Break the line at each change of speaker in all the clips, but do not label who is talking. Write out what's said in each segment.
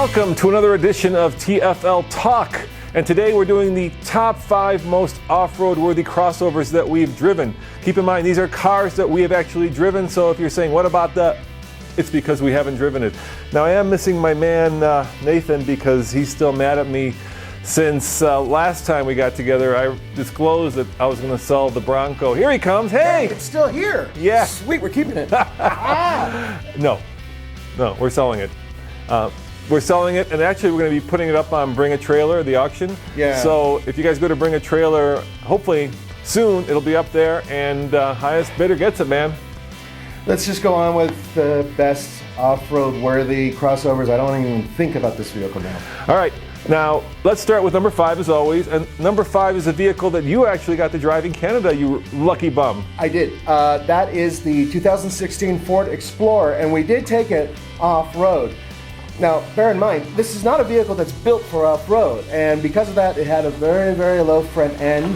Welcome to another edition of TFL Talk. And today we're doing the top 5 most off-road worthy crossovers that we've driven. Keep in mind, these are cars that we have actually driven, so if you're saying, what about that? It's because we haven't driven it. Now I am missing my man Nathan because he's still mad at me since last time we got together. I disclosed that I was going to sell the Bronco. Here he comes. Hey!
It's still here.
Yeah.
Sweet, we're keeping it.
No, we're selling it. We're selling it, and actually we're going to be putting it up on Bring a Trailer, the auction.
Yeah.
So if you guys go to Bring a Trailer, hopefully soon it'll be up there, and highest bidder gets it, man.
Let's just go on with the best off-road worthy crossovers. I don't even think about this vehicle now.
All right, now let's start with number 5 as always, and number 5 is a vehicle that you actually got to drive in Canada, you lucky bum.
I did. That is the 2016 Ford Explorer, and we did take it off-road. Now, bear in mind, this is not a vehicle that's built for off-road, and because of that, it had a very, very low front end.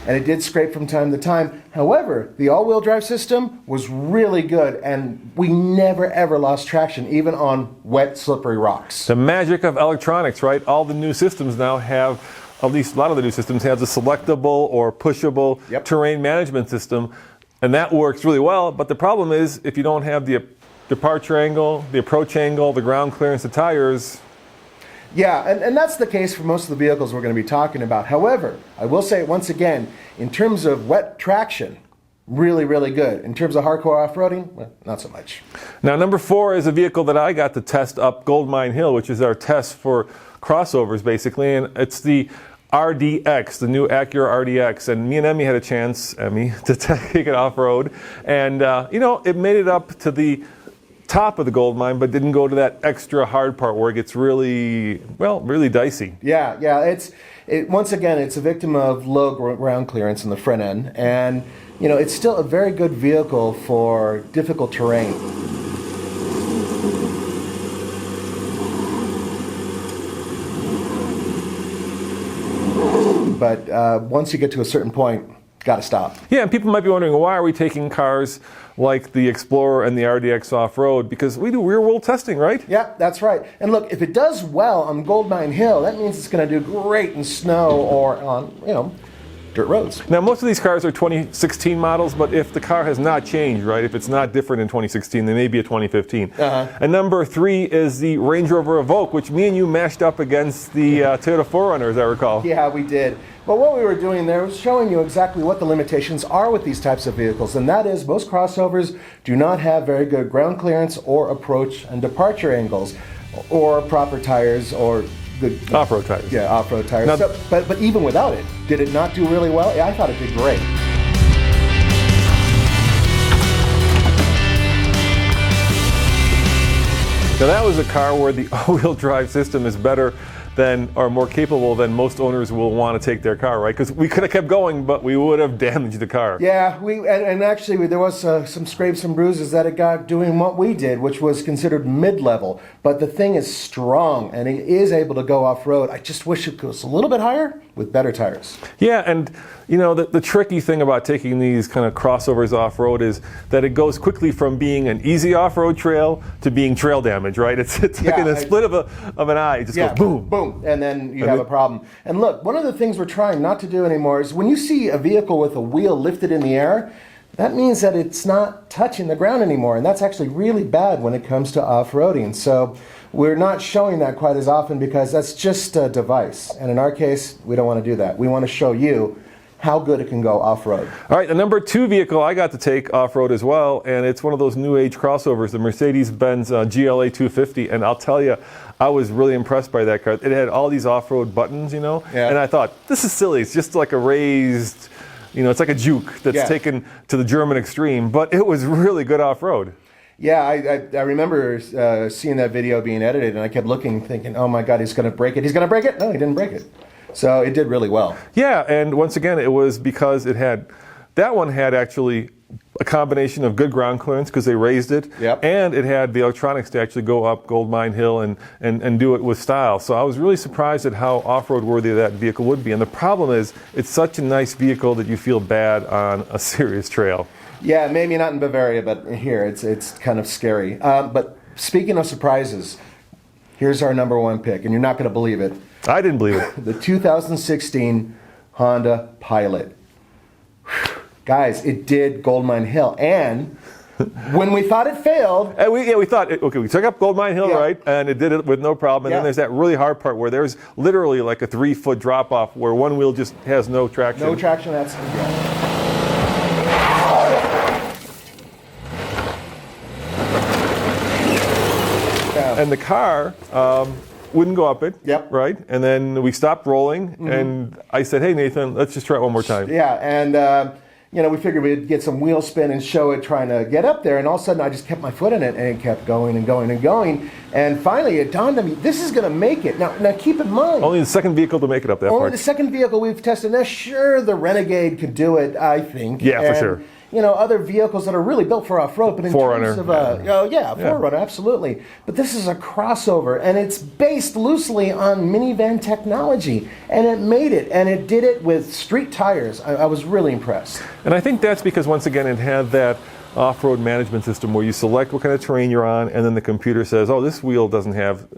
And it did scrape from time to time. However, the all-wheel drive system was really good, and we never ever lost traction, even on wet, slippery rocks.
The magic of electronics, right? All the new systems now have, at least a lot of the new systems have the selectable or pushable terrain management system. And that works really well, but the problem is if you don't have the departure angle, the approach angle, the ground clearance, the tires.
Yeah, and that's the case for most of the vehicles we're going to be talking about. However, I will say once again, in terms of wet traction, really, really good. In terms of hardcore off-roading, well, not so much.
Now, number 4 is a vehicle that I got to test up Goldmine Hill, which is our test for crossovers, basically, and it's the RDX, the new Acura RDX, and me and Emmy had a chance, to take it off-road, and it made it up to the top of the gold mine, but didn't go to that extra hard part where it gets really dicey.
Yeah, once again, it's a victim of low ground clearance in the front end, and it's still a very good vehicle for difficult terrain. But once you get to a certain point, got to stop.
Yeah, and people might be wondering, why are we taking cars like the Explorer and the RDX off-road? Because we do rear-world testing, right?
Yeah, that's right. And look, if it does well on Goldmine Hill, that means it's going to do great in snow or on, dirt roads.
Now, most of these cars are 2016 models, but if the car has not changed, right, if it's not different in 2016, they may be a 2015. And number 3 is the Range Rover Evoque, which me and you mashed up against the Toyota 4Runner, as I recall.
Yeah, we did. But what we were doing there was showing you exactly what the limitations are with these types of vehicles, and that is most crossovers do not have very good ground clearance or approach and departure angles, or proper tires, or good
off-road tires.
Yeah, off-road tires.
Now,
but even without it, did it not do really well? Yeah, I thought it did great.
Now that was a car where the all-wheel drive system is better than, or more capable than most owners will want to take their car, right? Because we could have kept going, but we would have damaged the car.
Yeah, and actually there was some scrapes and bruises that it got doing what we did, which was considered mid-level. But the thing is strong, and it is able to go off-road. I just wish it goes a little bit higher with better tires.
Yeah, and the tricky thing about taking these kind of crossovers off-road is that it goes quickly from being an easy off-road trail to being trail damage, right? It's like in a split of an eye. It just goes boom.
Boom. And then you have a problem. And look, one of the things we're trying not to do anymore is when you see a vehicle with a wheel lifted in the air, that means that it's not touching the ground anymore. And that's actually really bad when it comes to off-roading. So we're not showing that quite as often because that's just a device. And in our case, we don't want to do that. We want to show you how good it can go off-road.
All right, the number 2 vehicle I got to take off-road as well, and it's one of those new age crossovers, the Mercedes-Benz GLA 250, and I'll tell you, I was really impressed by that car. It had all these off-road buttons, and I thought, this is silly. It's just like a raised, it's like a juke that's taken to the German extreme, but it was really good off-road.
Yeah, I remember seeing that video being edited, and I kept looking, thinking, oh my God, he's going to break it. He's going to break it? No, he didn't break it. So it did really well. Yeah,
and once again, it was because that one had actually a combination of good ground clearance because they raised it, and it had the electronics to actually go up Goldmine Hill and do it with style. So I was really surprised at how off-road worthy that vehicle would be. And the problem is, it's such a nice vehicle that you feel bad on a serious trail.
Yeah, maybe not in Bavaria, but here it's kind of scary. But speaking of surprises, here's our number one pick, and you're not going to believe it.
I didn't believe it.
The 2016 Honda Pilot. Guys, it did Goldmine Hill, and when we thought it failed,
and we thought, okay, we took up Goldmine Hill,
Yeah.
right, and it did it with no problem. And
Yeah.
then there's that really hard part where there's literally like a 3-foot drop off where one wheel just has no traction.
no traction. That's
And the car wouldn't go up it,
Yep.
right? And then we stopped rolling, and I said, hey, Nathan, let's just try it one more time.
Yeah, and we figured we'd get some wheel spin and show it trying to get up there, and all of a sudden I just kept my foot in it, and it kept going and going and going, and finally it dawned on me, this is going to make it. Now keep in mind,
Only the second vehicle to make it up that
only
part.
the second vehicle we've tested. Now, sure, the Renegade could do it, I think.
Yeah, for
and,
sure.
Other vehicles that are really built for off-road, but in
Forerunner.
terms of Forerunner, absolutely. But this is a crossover, and it's based loosely on minivan technology, and it made it, and it did it with street tires. I was really impressed.
And I think that's because, once again, it had that off-road management system where you select what kind of terrain you're on, and then the computer says, oh, this wheel doesn't have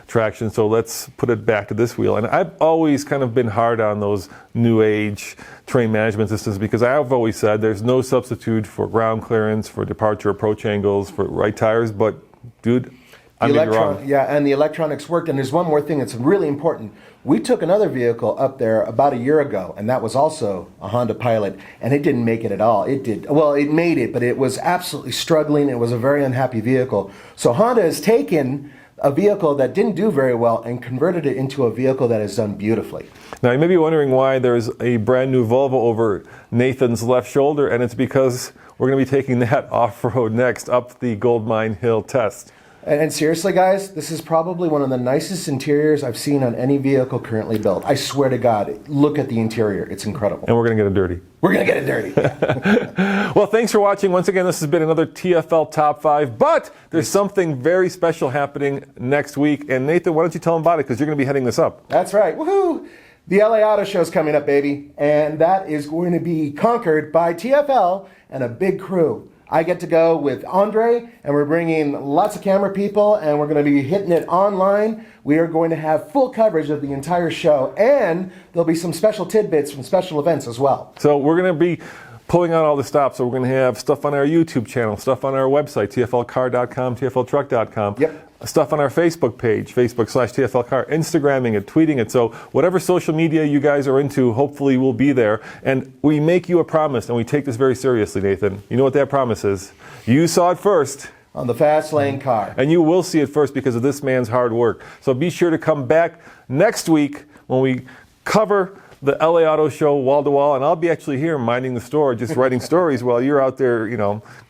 traction, so let's put it back to this wheel. And I've always kind of been hard on those new age terrain management systems because I've always said there's no substitute for ground clearance, for departure approach angles, for right tires, but dude, I may be wrong.
Yeah, and the electronics worked. And there's one more thing that's really important. We took another vehicle up there about a year ago, and that was also a Honda Pilot, and it didn't make it at all. It did. Well, it made it, but it was absolutely struggling. It was a very unhappy vehicle. So Honda has taken a vehicle that didn't do very well and converted it into a vehicle that has done beautifully.
Now, you may be wondering why there's a brand new Volvo over Nathan's left shoulder, and it's because we're going to be taking that off-road next up the Goldmine Hill test.
And seriously, guys, this is probably one of the nicest interiors I've seen on any vehicle currently built. I swear to God, look at the interior. It's incredible.
And we're going to get it dirty.
We're going to get it dirty.
Well, thanks for watching. Once again, this has been another TFL Top 5, but there's something very special happening next week. And Nathan, why don't you tell them about it, because you're going to be heading this up.
That's right. Woohoo! The LA Auto Show's coming up, baby. And that is going to be conquered by TFL and a big crew. I get to go with Andre, and we're bringing lots of camera people, and we're going to be hitting it online. We are going to have full coverage of the entire show, and there'll be some special tidbits from special events as well.
So we're going to be pulling out all the stops. So we're going to have stuff on our YouTube channel, stuff on our website, tflcar.com, tfltruck.com.
Yep.
Stuff on our Facebook page, Facebook/TFLCar, Instagramming it, tweeting it. So whatever social media you guys are into, hopefully we'll be there. And we make you a promise, and we take this very seriously, Nathan. You know what that promise is? You saw it first.
On the Fast Lane Car.
And you will see it first because of this man's hard work. So be sure to come back next week when we cover the LA Auto Show wall to wall, and I'll be actually here minding the store, just writing stories while you're out there,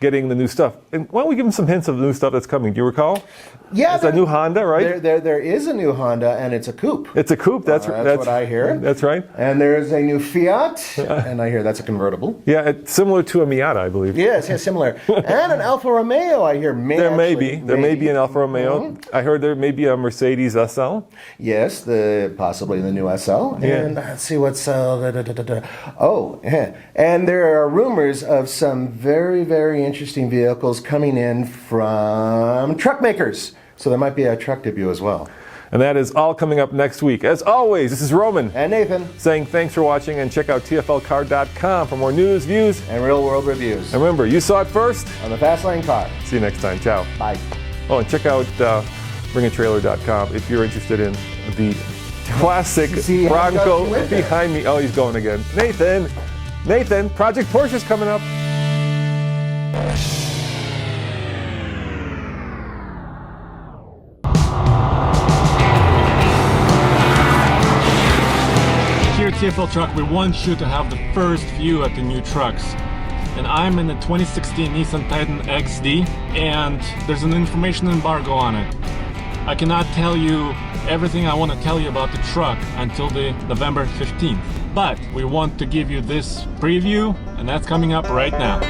getting the new stuff. And why don't we give them some hints of the new stuff that's coming? Do you recall?
Yeah,
it's a new Honda, right?
There is a new Honda, and it's a coupe.
It's a coupe. That's
what I hear.
That's right.
And there's a new Fiat, and I hear that's a convertible.
Yeah, it's similar to a Miata, I believe.
Yes, similar. And an Alfa Romeo, I hear.
There may be an Alfa Romeo. Mm-hmm. I heard there may be a Mercedes SL.
Yes, possibly the new SL.
Yeah.
And let's see what's Oh, yeah. And there are rumors of some very, very interesting vehicles coming in from truck makers. So there might be a truck debut as well.
And that is all coming up next week. As always, this is Roman.
And Nathan.
Saying thanks for watching, and check out tflcar.com for more news, views,
and real-world reviews.
And remember, you saw it first
on the Fast Lane Car.
See you next time. Ciao.
Bye.
Oh, and check out bringatrailer.com if you're interested in the classic Bronco behind me. Oh, he's going again. Nathan, Project Porsche's coming up.
Here at TFL Truck, we want you to have the first view at the new trucks. And I'm in the 2016 Nissan Titan XD, and there's an information embargo on it. I cannot tell you everything I want to tell you about the truck until the November 15th. But we want to give you this preview, and that's coming up right now.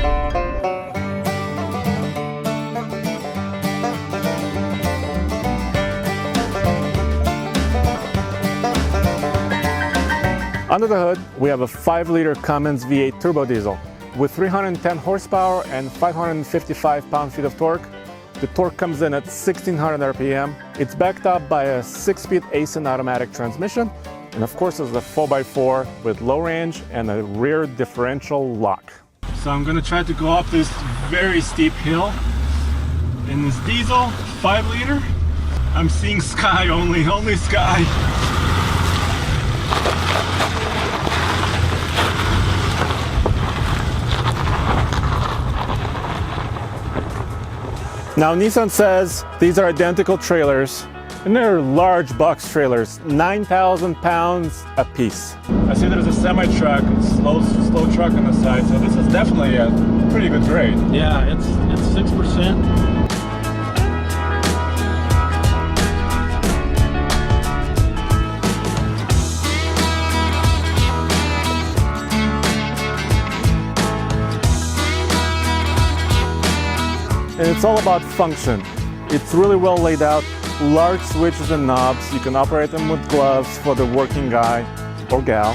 Under the hood, we have a 5-liter Cummins V8 turbo diesel.
With 310 horsepower and 555 pound-feet of torque, the torque comes in at 1600 RPM. It's backed up by a 6-speed Aisin automatic transmission, and of course there's a 4x4 with low range and a rear differential lock.
So I'm gonna try to go up this very steep hill in this diesel 5-liter. I'm seeing sky only sky.
Now Nissan says these are identical trailers, and they're large box trailers, 9,000 pounds a piece.
I see there's a semi-truck, slow truck on the side, so this is definitely a pretty good grade.
Yeah, it's 6%.
And it's all about function. It's really well laid out, large switches and knobs. You can operate them with gloves for the working guy or gal.